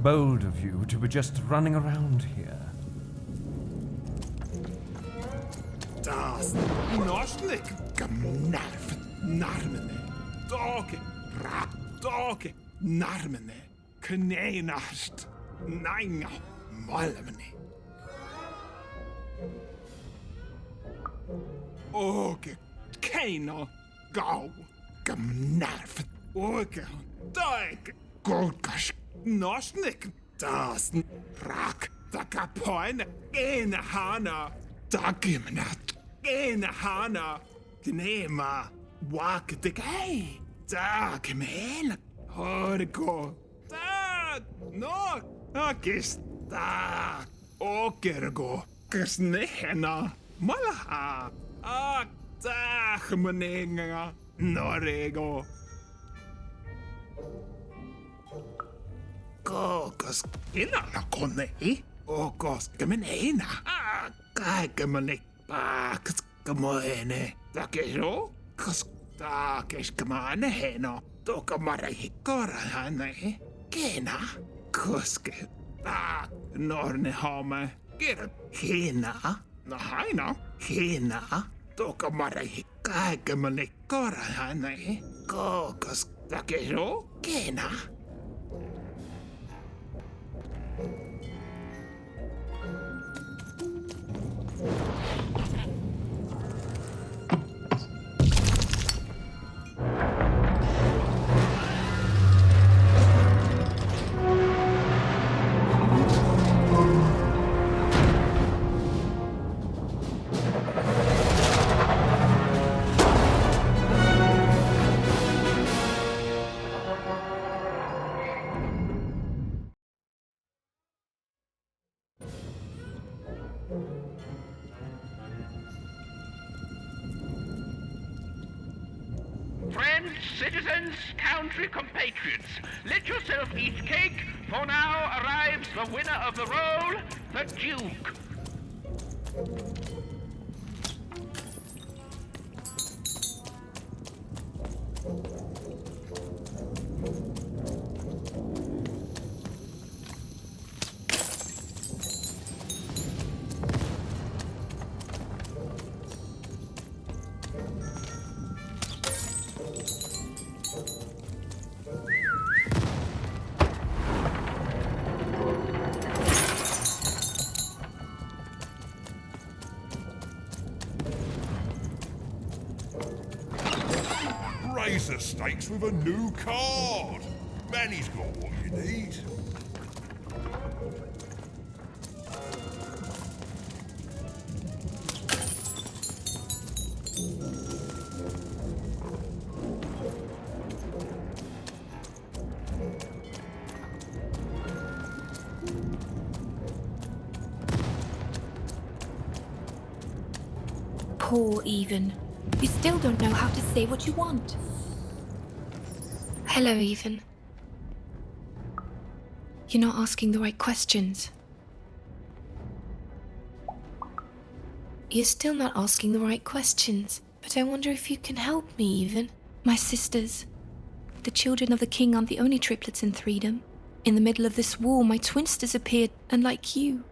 bold of you to be just running around here. Das nostlik gmnerv narmene. Doke, rak, doke, narmene. Knenast, nainga, malmene. Oke, keino, gau, gmnerv. Oke, doike, golkas, nostlik. Das rak, dakapoine, ene hana. Dagimnat, ene hana, gnema, wak de gay, dagmel, horgo, dag, no, akis, dag, okergo, ksnehena, malaha, ak, dagmeninga, norego. Kokos, ina la konei, okos, gmenena, Kaikemani paaks kamoene. Takeso? Kas taakes kamane heno. Toka marahi korahane. Kena? Koske. Taak norne home. Kir hina. No haina. Hina. Toka marahi kaikemani korahane. Kokos. Takeso? Kena? Friends, citizens, country compatriots, let yourself eat cake, for now arrives the winner of the role, the Duke. Raise the stakes with a new card. Manny's got what you need. Poor Even. You still don't know how to say what you want. Hello, Even. You're not asking the right questions. You're still not asking the right questions. But I wonder if you can help me, Even. My sisters. The children of the king aren't the only triplets in Threedom. In the middle of this war, my twins disappeared, and like you,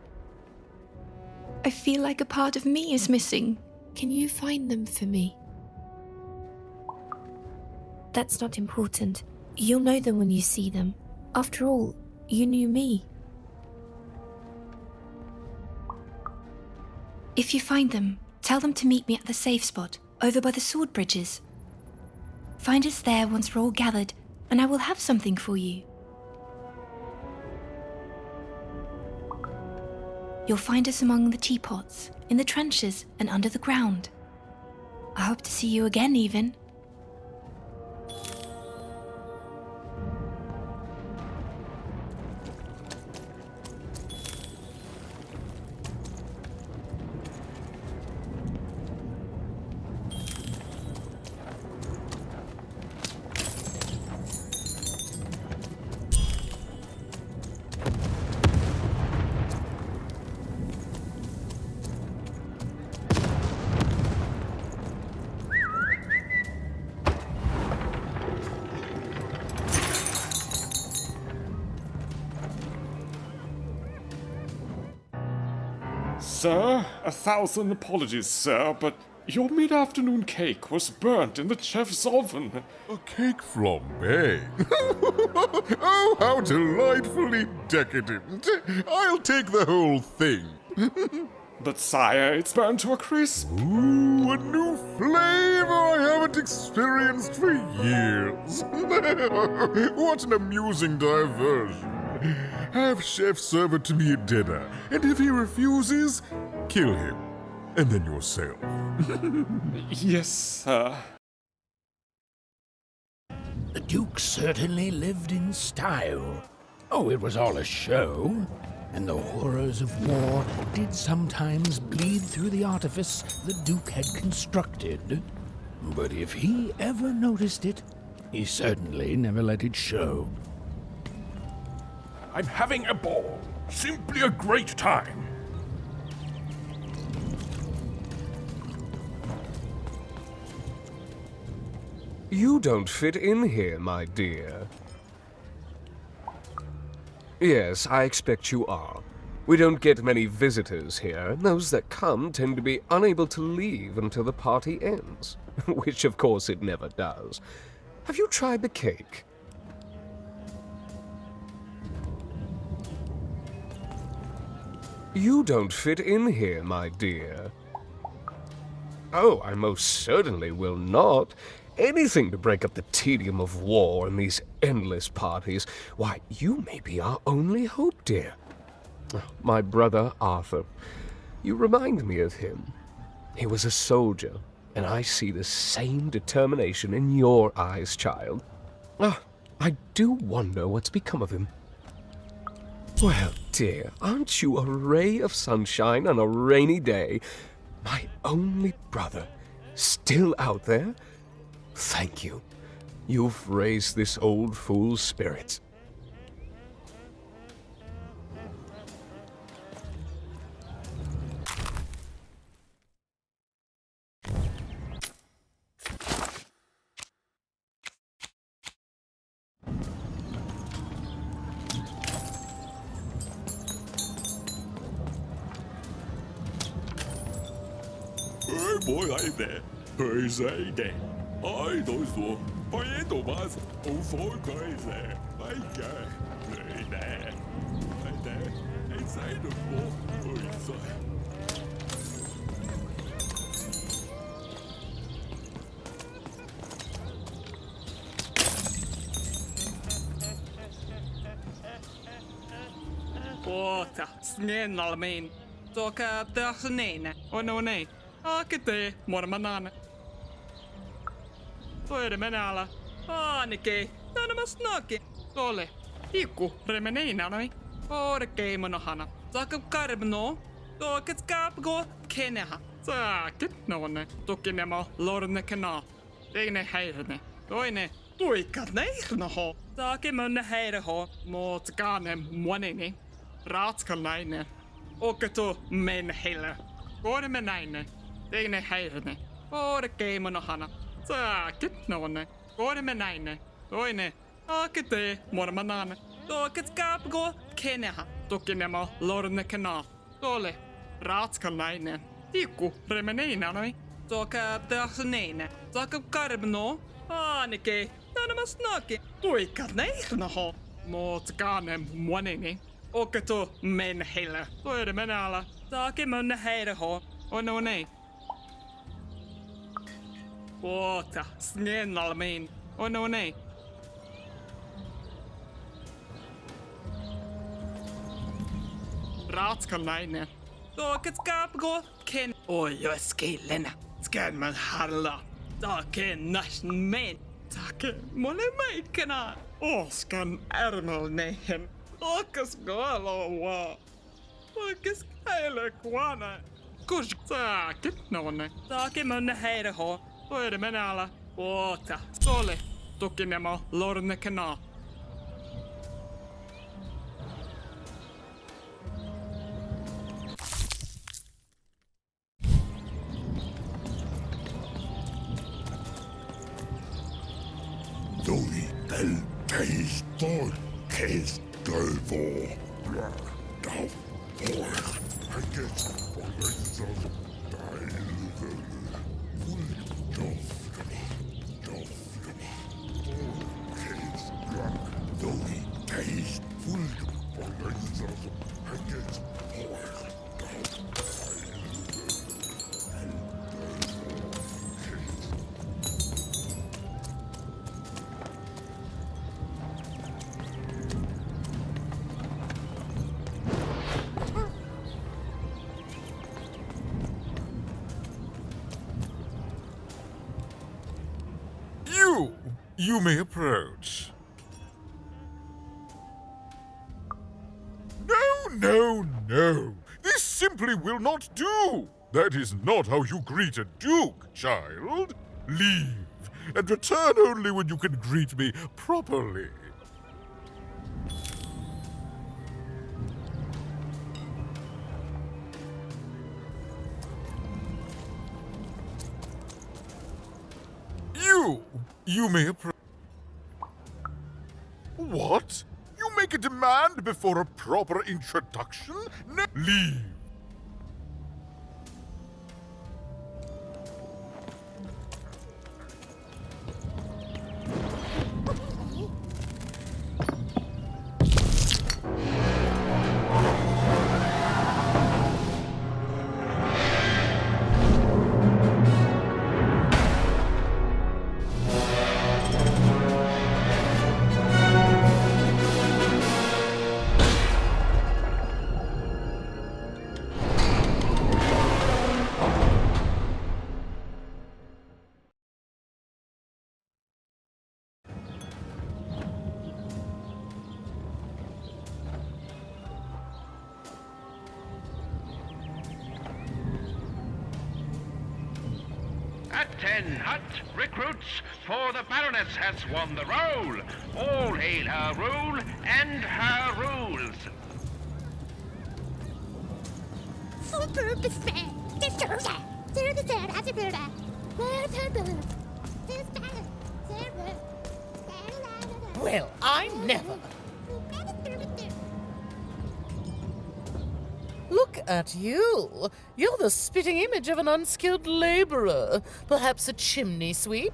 I feel like a part of me is missing. Can you find them for me? That's not important. You'll know them when you see them. After all, you knew me. If you find them, tell them to meet me at the safe spot, over by the sword bridges. Find us there once we're all gathered, and I will have something for you. You'll find us among the teapots, in the trenches, and under the ground. I hope to see you again, Even. Sir, 1,000 apologies, sir, but your mid-afternoon cake was burnt in the chef's oven. A cake flambe? Oh, how delightfully decadent. I'll take the whole thing. But sire, it's burnt to a crisp. Ooh, a new flavor I haven't experienced for years. What an amusing diversion. Have Chef serve it to me at dinner, and if he refuses, kill him. And then yourself. Yes, sir. The Duke certainly lived in style. Oh, it was all a show, and the horrors of war did sometimes bleed through the artifice the Duke had constructed. But if he ever noticed it, he certainly never let it show. I'm having a ball. Simply a great time. You don't fit in here, my dear. Yes, I expect you are. We don't get many visitors here, and those that come tend to be unable to leave until the party ends. Which, of course, it never does. Have you tried the cake? You don't fit in here, my dear. Oh, I most certainly will not. Anything to break up the tedium of war and these endless parties. Why, you may be our only hope, dear. My brother Arthur. You remind me of him. He was a soldier, and I see the same determination in your eyes, child. I do wonder what's become of him. Well, dear, aren't you a ray of sunshine on a rainy day? My only brother, still out there? Thank you. You've raised this old fool's spirits. 뭐야 이래? 벌써이래. Ai, dois do. Ponhendo mais. O fogo é. Ai, ai. Né. Ai, é sai do fogo. Isso. Puta, snälla min. Toka tähsneinä. On ei. Akite, mormanana. Toide menala. Aanike, tanama snaki. Ole. Iku, remeneinä noi. Orkei monohana. Taka karbno. Toket kapgo keneha. Saakit nonne. Tukinemo lorne kana. Teine häirne. Toine. Tuikat neirnoho. Taake munne häirho. Mot kanem monini. Raatskalainen. Oketu men heille. Korme näine. Teine häirne. Orkei monohana. Saakit nonne. Korme näine. Toine. Akite mormanane. Toket kapgo keneha. Tukinemo lorne kana. Tole. Raatskalainen. Tikku remeneinä noi. Toka tähsneinä. Taka karbno. Aanike. Tanama snaki. Tuikat neirnoho. Mot kanem monini. Oketu men heille. Toide menala. Taake munne häirho. On ei. Puta, snälla min. On ei. Raatskalainen. Toket kapgo ken. Oj, jag skillen. Ska man halla. Taake näsn men. Taake mone meikkana. Oskan ärmelneihin. Okas galoa. Okas heille kuana. Kus saakit nonne. Taake munne häirho. Toide menala. Puta. Tole. Tukinemo lorne kana. Doi del keistor keistolvo. Dau. You may approach. No. This simply will not do. That is not how you greet a duke, child. Leave, and return only when you can greet me properly. You may approach. What? You make a demand before a proper introduction? Leave. At 10 hut recruits, for the Baroness has won the roll. All hail her rule and her rules. Well, I never. Look at you. You're the spitting image of an unskilled laborer. Perhaps a chimney sweep?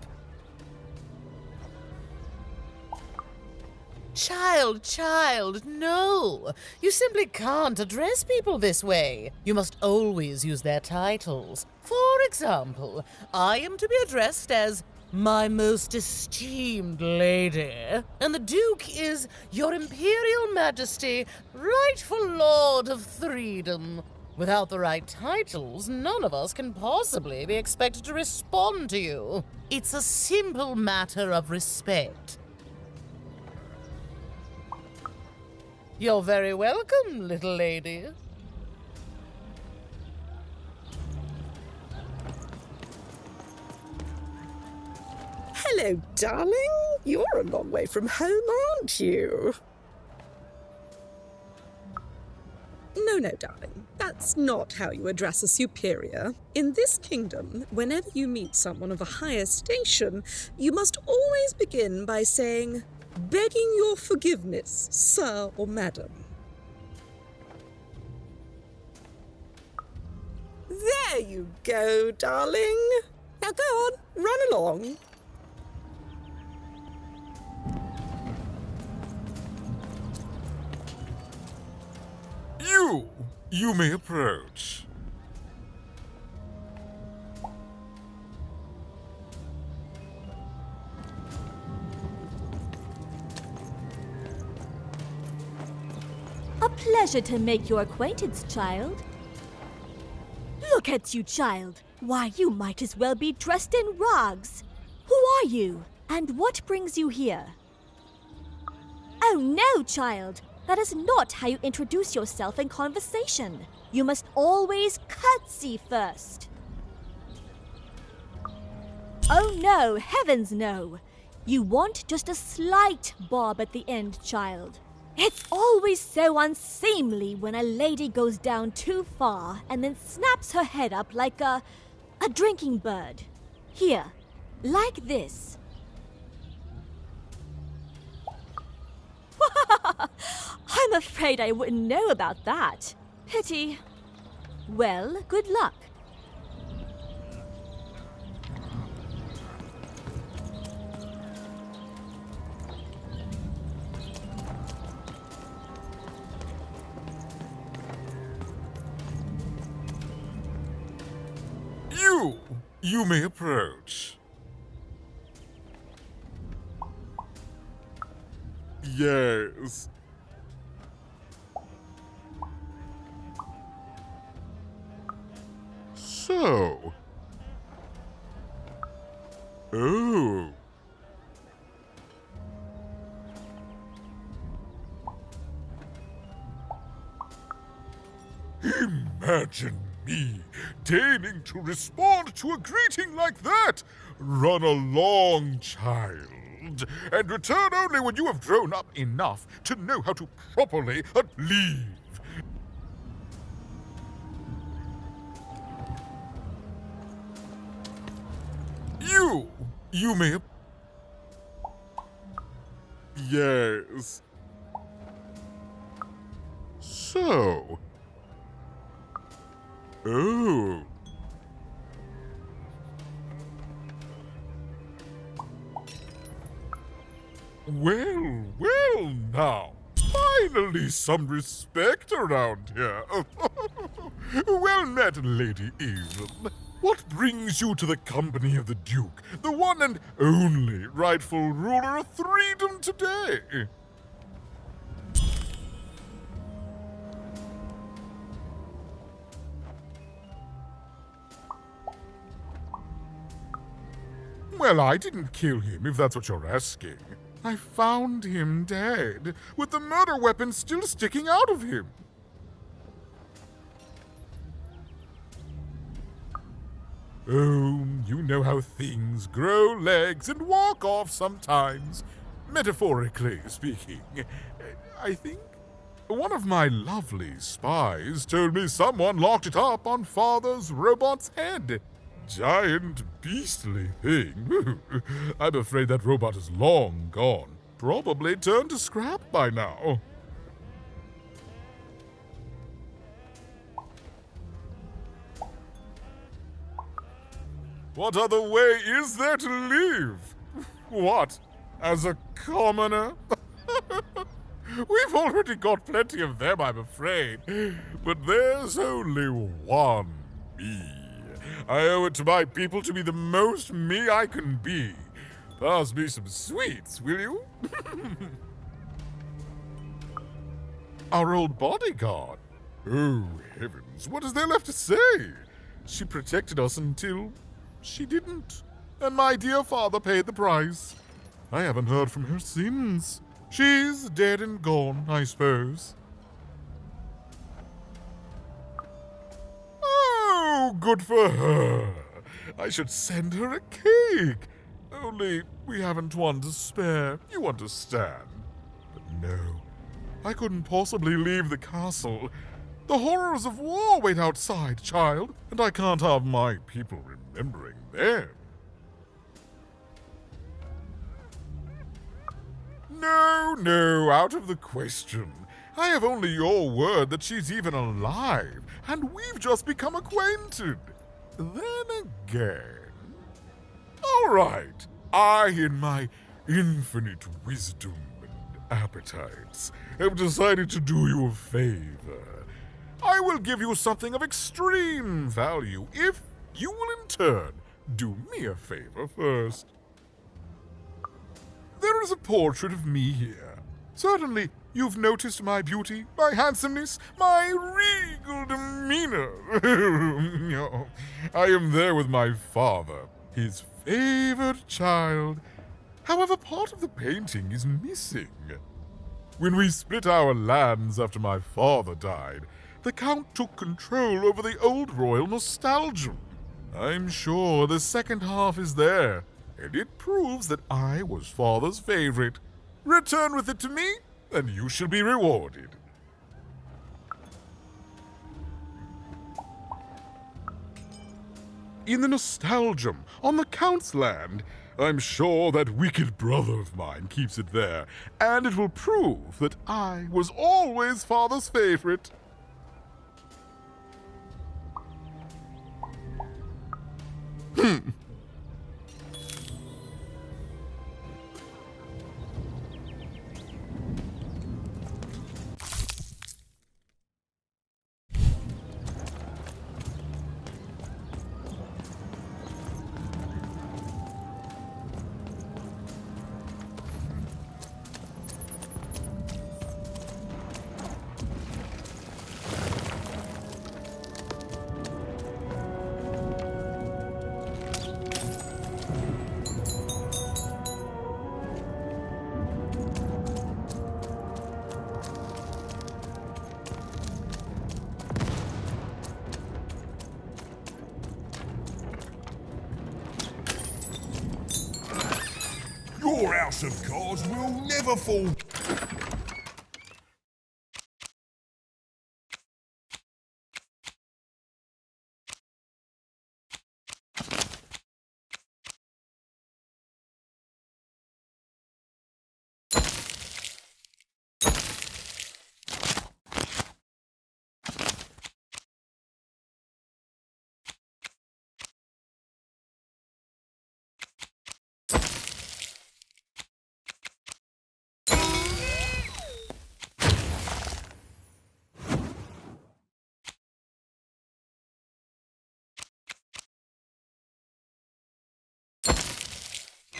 Child, no. You simply can't address people this way. You must always use their titles. For example, I am to be addressed as my most esteemed lady, and the Duke is Your Imperial Majesty, rightful Lord of Freedom. Without the right titles, none of us can possibly be expected to respond to you. It's a simple matter of respect. You're very welcome, little lady. Hello, darling. You're a long way from home, aren't you? No, darling. That's not how you address a superior. In this kingdom, whenever you meet someone of a higher station, you must always begin by saying, "Begging your forgiveness, sir or madam." There you go, darling. Now go on, run along. You may approach. A pleasure to make your acquaintance, child. Look at you, child. Why, you might as well be dressed in rags. Who are you? And what brings you here? Oh no, child. That is not how you introduce yourself in conversation. You must always curtsy first. Oh no, heavens no. You want just a slight bob at the end, child. It's always so unseemly when a lady goes down too far and then snaps her head up like a drinking bird. Here, like this. I'm afraid I wouldn't know about that. Pity. Well, good luck. You may approach. Yes. So. Oh. Imagine me deigning to respond to a greeting like that. Run along, child, and return only when you have grown up enough to know how to properly leave. You may... Yes. So... Oh. Well now. Finally some respect around here. Well met, Lady Evelyn. What brings you to the company of the Duke, the one and only rightful ruler of Threedom today? Well, I didn't kill him, if that's what you're asking. I found him dead, with the murder weapon still sticking out of him. Oh, you know how things grow legs and walk off sometimes. Metaphorically speaking. I think one of my lovely spies told me someone locked it up on Father's robot's head. Giant, beastly thing. I'm afraid that robot is long gone. Probably turned to scrap by now. What other way is there to live? What? As a commoner? We've already got plenty of them, I'm afraid. But there's only one me. I owe it to my people to be the most me I can be. Pass me some sweets, will you? Our old bodyguard. Oh, heavens, what is there left to say? She protected us until she didn't. And my dear father paid the price. I haven't heard from her since. She's dead and gone, I suppose. Oh, good for her. I should send her a cake. Only we haven't one to spare, you understand. But no, I couldn't possibly leave the castle. The horrors of war wait outside, child, and I can't have my people remembering them. No, out of the question. I have only your word that she's even alive, and we've just become acquainted. Then again... All right, I, in my infinite wisdom and appetites, have decided to do you a favor. I will give you something of extreme value if you will in turn do me a favor first. There is a portrait of me here. Certainly, you've noticed my beauty, my handsomeness, my regal demeanor. I am there with my father, his favored child. However, part of the painting is missing. When we split our lands after my father died, the Count took control over the old royal nostalgia. I'm sure the second half is there, and it proves that I was father's favorite. Return with it to me, and you shall be rewarded. In the nostalgium, on the Count's land, I'm sure that wicked brother of mine keeps it there, and it will prove that I was always father's favorite. Your house of cards will never fall.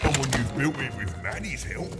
Someone you built it with Manny's help.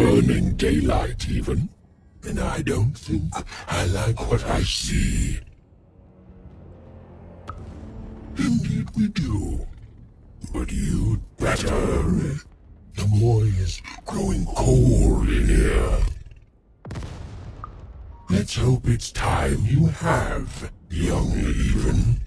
Burning daylight, even. And I don't think I like what I see. Indeed we do. But you'd better. The moor is growing cold in here. Let's hope it's time you have, young even.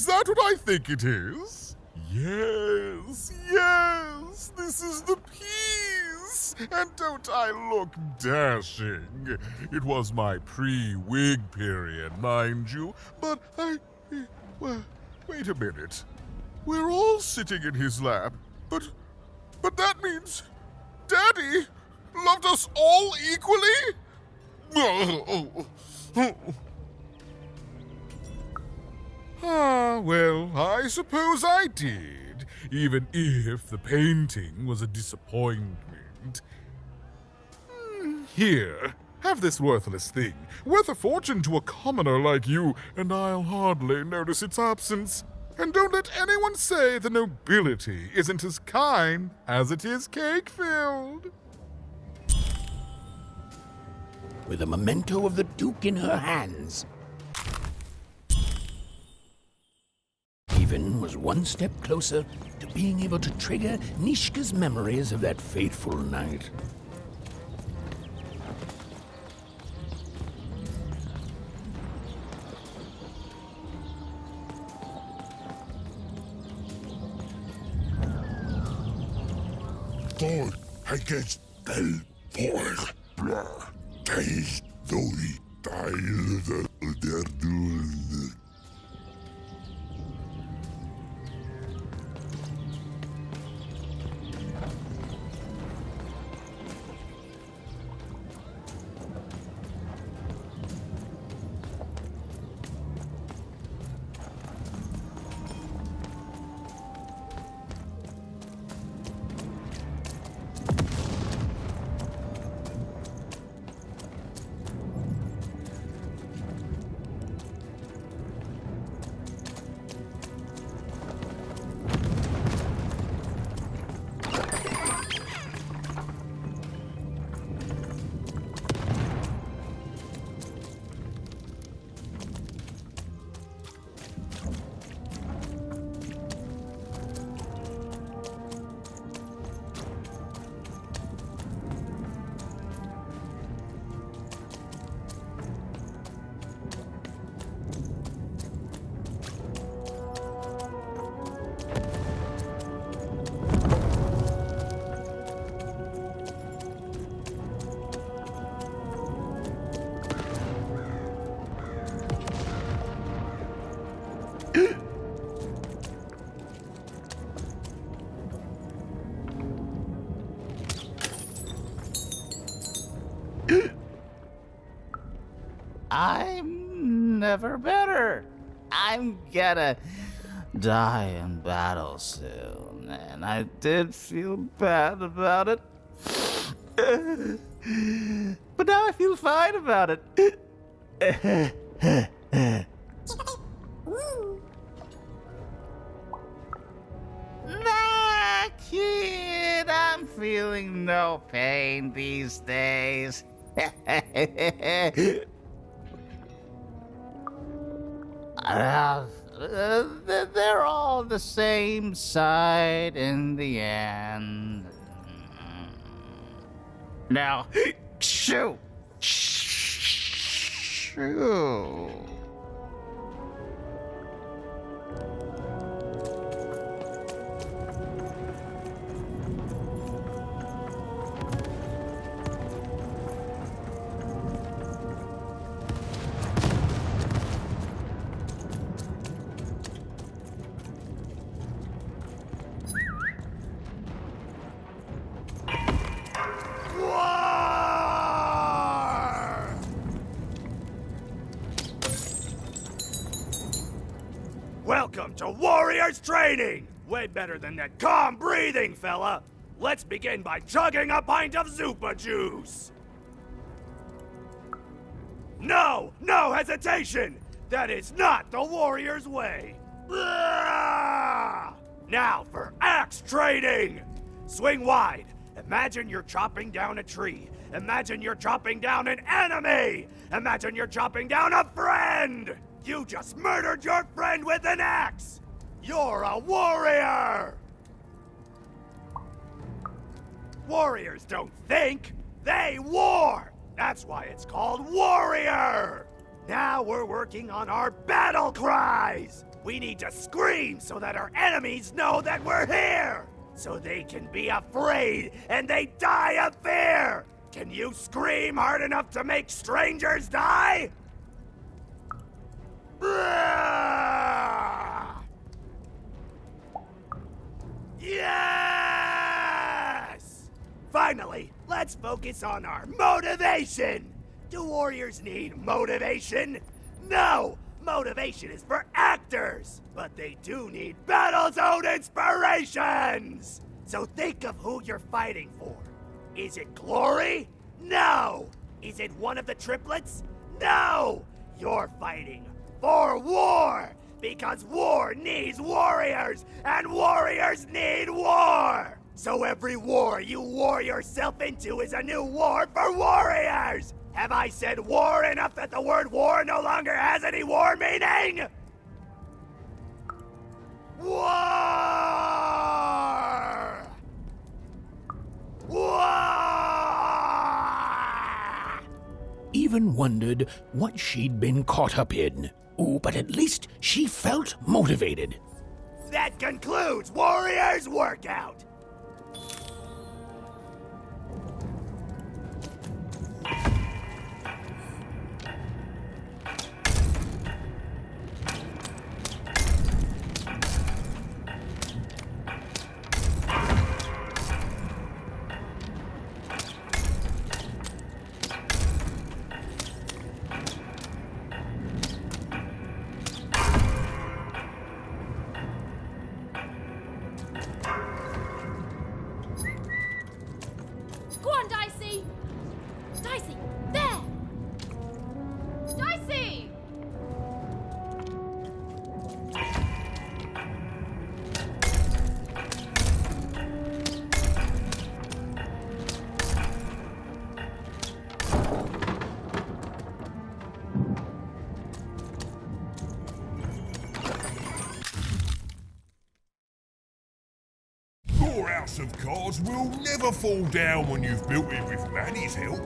that what I think it is? Yes, yes, this is the piece! And don't I look dashing? It was my pre-wig period, mind you, but well, wait a minute. We're all sitting in his lap, but that means Daddy loved us all equally? Well, I suppose I did, even if the painting was a disappointment. Here, have this worthless thing, worth a fortune to a commoner like you, and I'll hardly notice its absence. And don't let anyone say the nobility isn't as kind as it is cake-filled. With a memento of the Duke in her hands, Even was one step closer to being able to trigger Nishka's memories of that fateful night. Todo hay que del por bla teis doi teil der dul. I'm never better. I'm gonna die in battle soon, and I did feel bad about it. But now I feel fine about it. Nah, kid, I'm feeling no pain these days. They're all the same side in the end. Now, shoo! Shoo! Welcome to Warriors Training! Way better than that calm breathing, fella! Let's begin by chugging a pint of Zupa juice! No! No hesitation! That is not the Warriors' way! Now for axe training! Swing wide. Imagine you're chopping down a tree. Imagine you're chopping down an enemy! Imagine you're chopping down a friend! You just murdered your friend with an axe! You're a warrior! Warriors don't think, they war! That's why it's called Warrior! Now we're working on our battle cries! We need to scream so that our enemies know that we're here! So they can be afraid and they die of fear! Can you scream hard enough to make strangers die? Yes! Finally, let's focus on our motivation! Do warriors need motivation? No! Motivation is for actors! But they do need battle zone inspirations! So think of who you're fighting for. Is it glory? No! Is it one of the triplets? No! You're fighting for war! Because war needs warriors, and warriors need war! So every war you war yourself into is a new war for warriors! Have I said war enough that the word war no longer has any war meaning? War! War! Even wondered what she'd been caught up in. Ooh, but at least she felt motivated. That concludes Warriors Workout! Go on, Dicey! Dicey, there! Dicey! Your house of cards will never fall down when you've built it with Manny's help.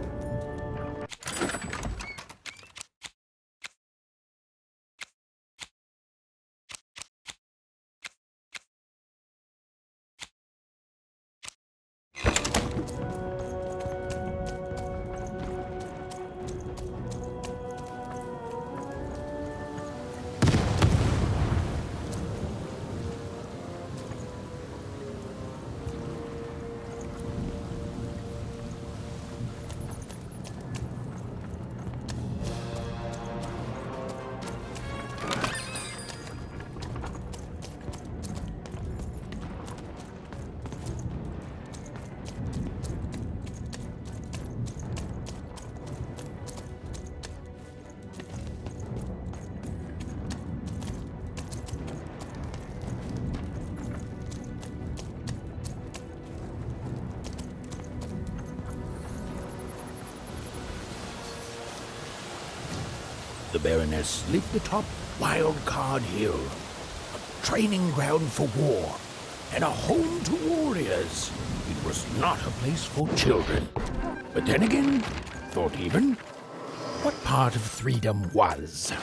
The Baroness lived atop Wildcard Hill, a training ground for war, and a home to warriors. It was not a place for children. But then again, thought even, what part of freedom was?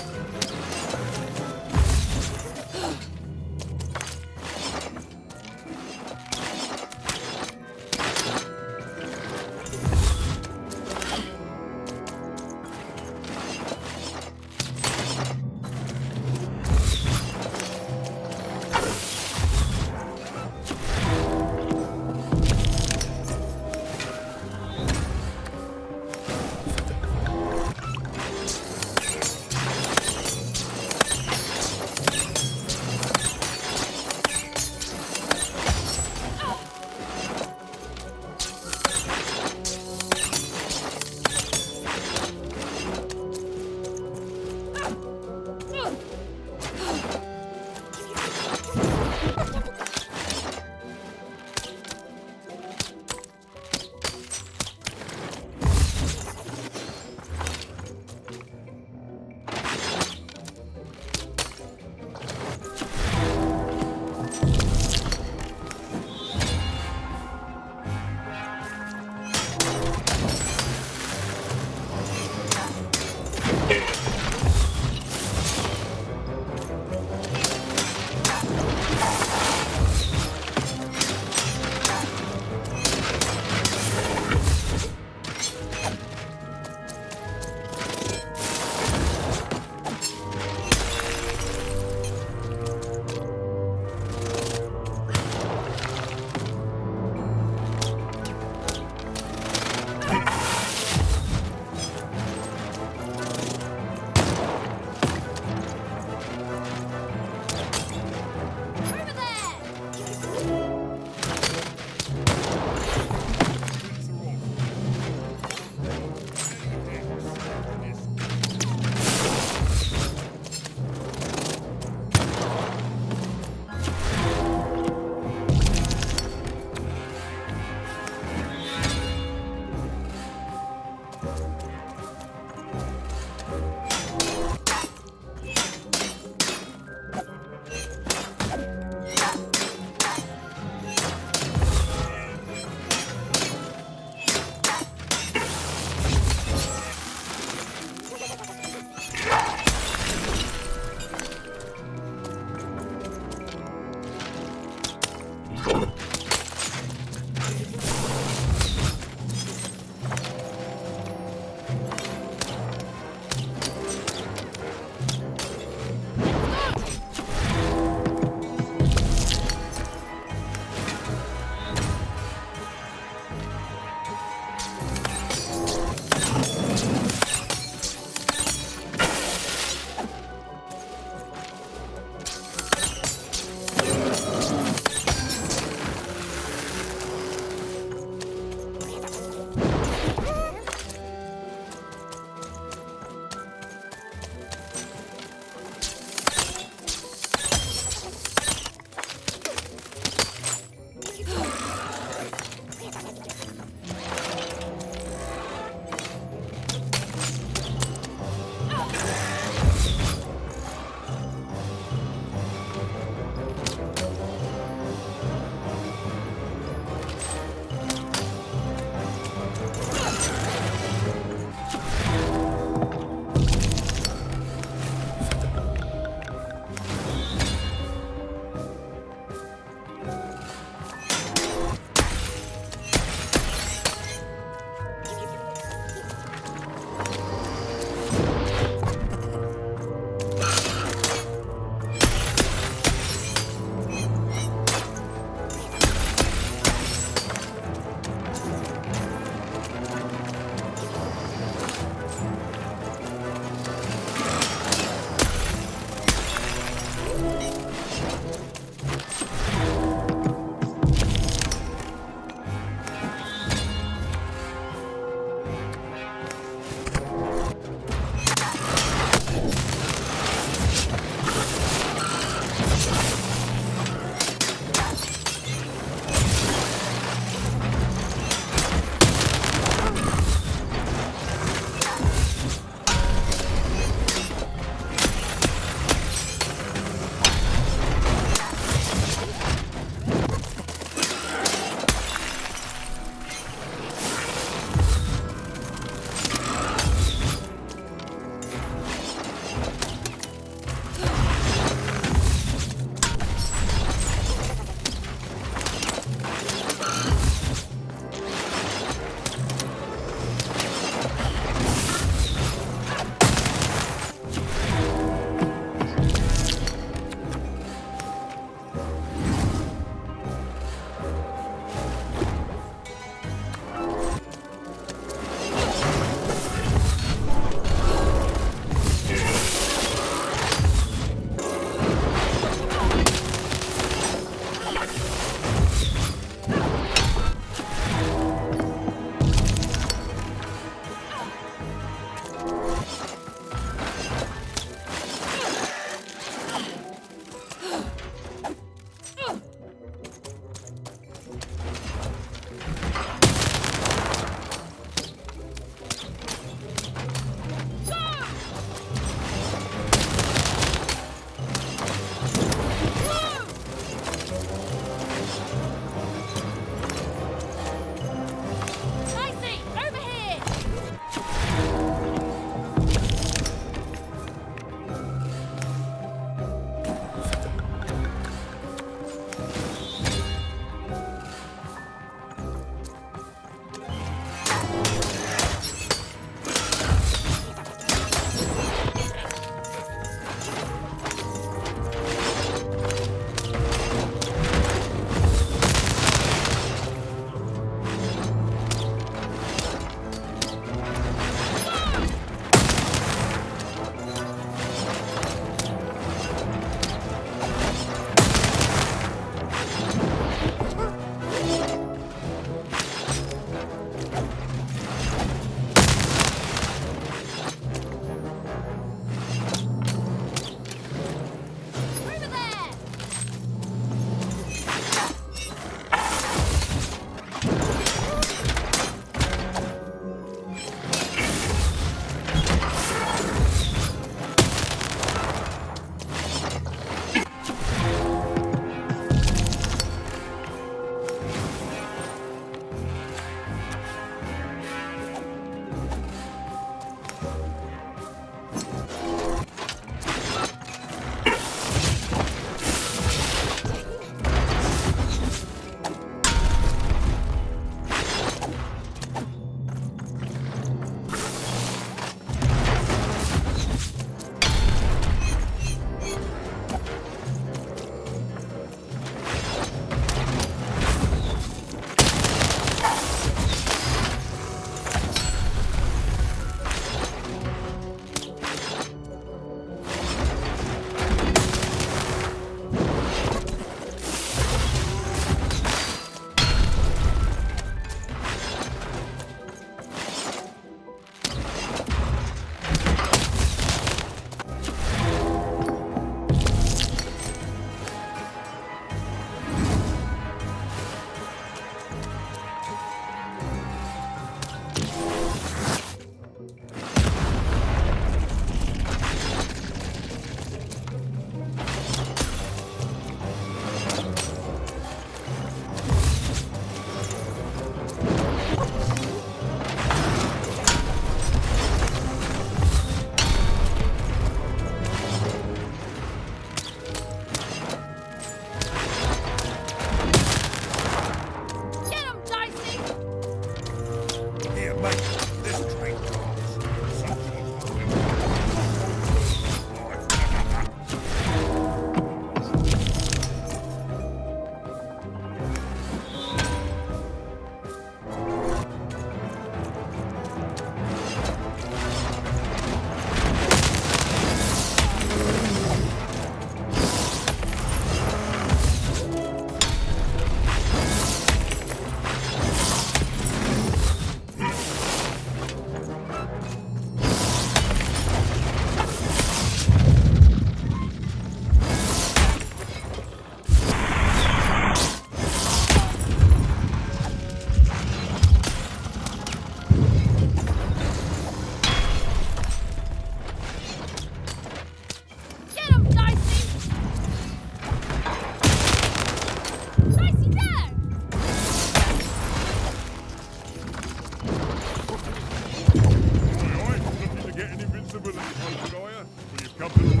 Captain